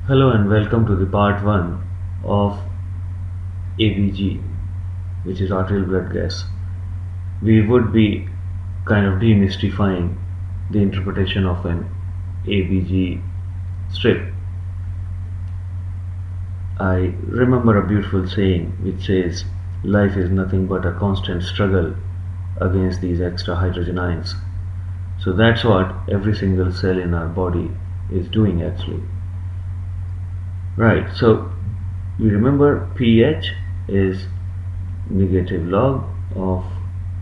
Hello and welcome to the part 1 of ABG, which is arterial blood gas. We would be kind of demystifying the interpretation of an ABG strip. I remember a beautiful saying which says, life is nothing but a constant struggle against these extra hydrogen ions. So that's what every single cell in our body is doing actually. Right, so we remember pH is negative log of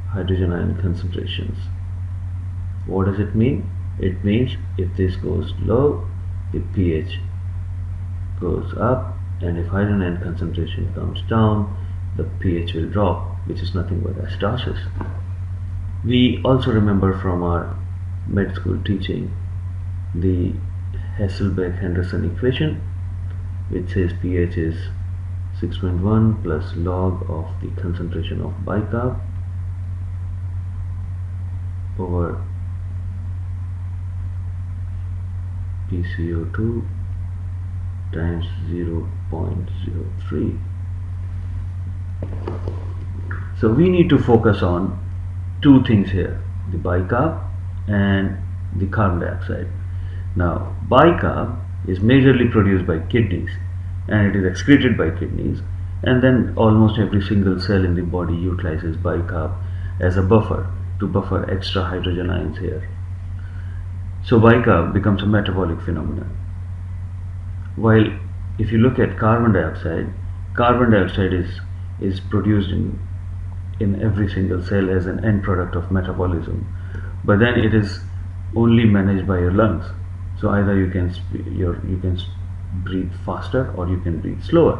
hydrogen ion concentrations. What does it mean? It means if this goes low, the pH goes up, and if hydrogen ion concentration comes down, the pH will drop, which is nothing but acidosis. We also remember from our med school teaching the Hasselbalch-Henderson equation, which says pH is 6.1 plus log of the concentration of bicarb over PCO2 times 0.03. So we need to focus on two things here, the bicarb and the carbon dioxide. Now bicarb is majorly produced by kidneys and it is excreted by kidneys, and then almost every single cell in the body utilizes bicarb as a buffer to buffer extra hydrogen ions here. So bicarb becomes a metabolic phenomenon. While if you look at carbon dioxide is produced in every single cell as an end product of metabolism, but then it is only managed by your lungs. So either you can breathe faster or you can breathe slower.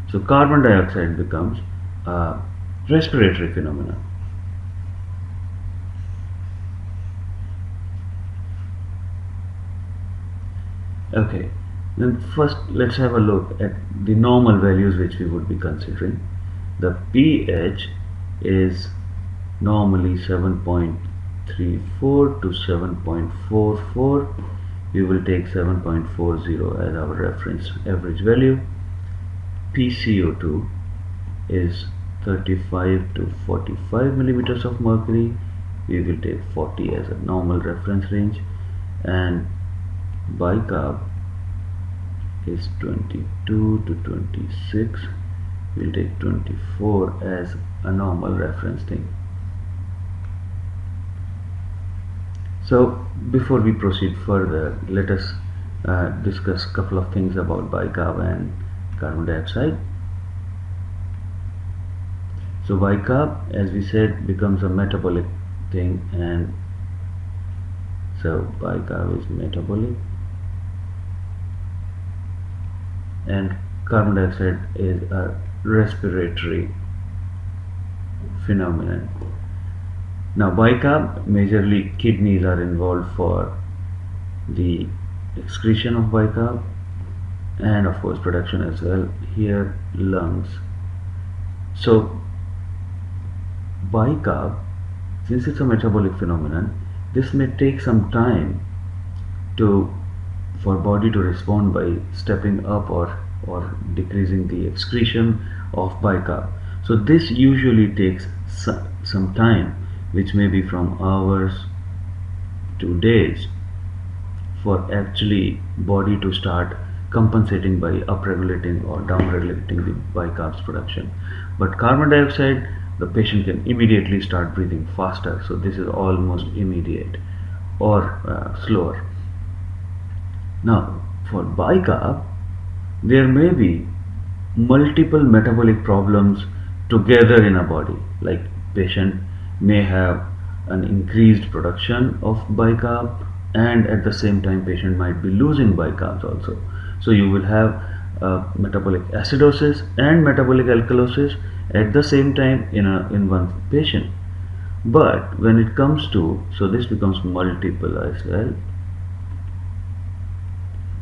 So carbon dioxide becomes a respiratory phenomenon. Okay, then first let's have a look at the normal values which we would be considering. The pH is normally 7.34 to 7.44. We will take 7.40 as our reference average value. PCO2 is 35 to 45 millimeters of mercury. We will take 40 as a normal reference range, and bicarb is 22 to 26. We'll take 24 as a normal reference thing. So before we proceed further, let us discuss a couple of things about bicarb and carbon dioxide. So bicarb, as we said, becomes a metabolic thing, and so bicarb is metabolic and carbon dioxide is a respiratory phenomenon. Now bicarb, majorly kidneys are involved for the excretion of bicarb and of course production as well, here lungs. So bicarb, since it's a metabolic phenomenon, this may take some time for body to respond by stepping up or decreasing the excretion of bicarb. So this usually takes some time, which may be from hours to days, for actually body to start compensating by upregulating or downregulating the bicarb's production. But carbon dioxide, the patient can immediately start breathing faster, so this is almost immediate or slower. Now for bicarb, there may be multiple metabolic problems together in a body, like patient may have an increased production of bicarb, and at the same time patient might be losing bicarbs also. So you will have metabolic acidosis and metabolic alkalosis at the same time in one patient. But when it comes to, so this becomes multiple as well.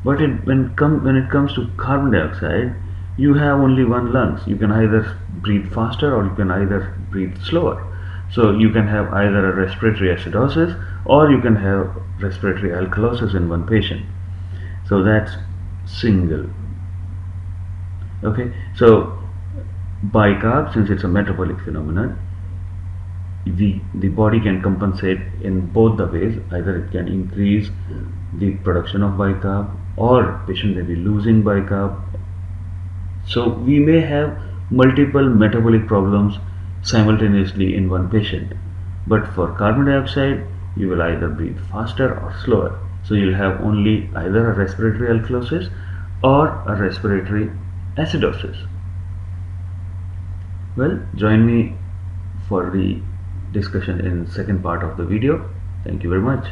But when it comes to carbon dioxide, you have only one lungs. You can either breathe faster or you can either breathe slower. So you can have either a respiratory acidosis or you can have respiratory alkalosis in one patient. So that's single. Okay, so bicarb, since it's a metabolic phenomenon, the body can compensate in both the ways. Either it can increase the production of bicarb, or patient may be losing bicarb. So we may have multiple metabolic problems simultaneously in one patient. But for carbon dioxide, you will either breathe faster or slower. So you'll have only either a respiratory alkalosis or a respiratory acidosis. Well, join me for the discussion in second part of the video. Thank you very much.